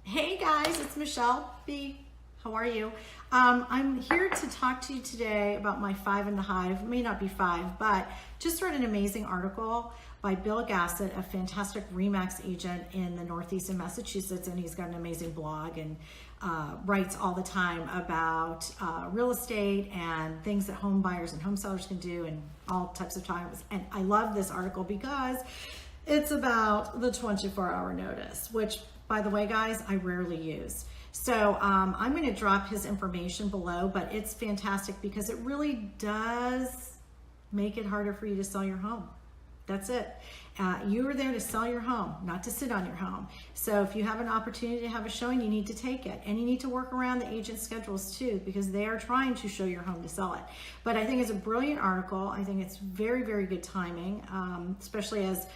Hey guys, it's Michele Bee. How are you? I'm here to talk to you today about my 5 in the Hive. It may not be 5, but just read an amazing article by Bill Gassett, a fantastic RE/MAX agent in the Northeast in Massachusetts, and he's got an amazing blog and writes all the time about real estate and things that home buyers and home sellers can do and all types of times. And I love this article because it's about the 24-hour notice, which, by the way, guys, I rarely use. So I'm going to drop his information below, but it's fantastic because it really does make it harder for you to sell your home. That's it. You are there to sell your home, not to sit on your home. So if you have an opportunity to have a showing, you need to take it. And you need to work around the agent schedules too, because they are trying to show your home to sell it. But I think it's a brilliant article. I think it's very, very good timing, especially as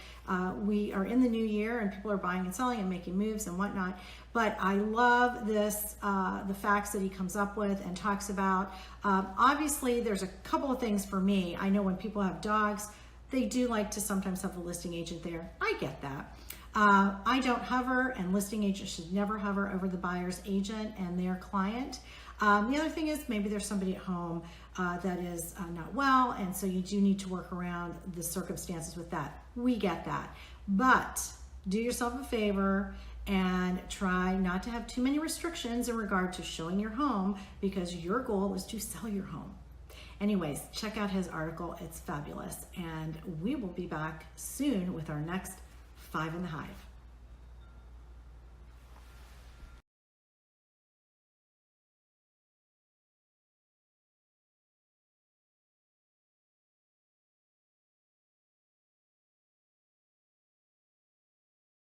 we are in the new year and people are buying and selling and making moves and whatnot. But I love this, the facts that he comes up with and talks about. Obviously, there's a couple of things for me. I know when people have dogs, they do like to sometimes have the listing agent there. I get that. I don't hover, and listing agents should never hover over the buyer's agent and their client. The other thing is maybe there's somebody at home that is not well, and so you do need to work around the circumstances with that. We get that. But do yourself a favor and try not to have too many restrictions in regard to showing your home, because your goal is to sell your home. Anyways, check out his article. It's fabulous. And we will be back soon with our next 5 in the Hive.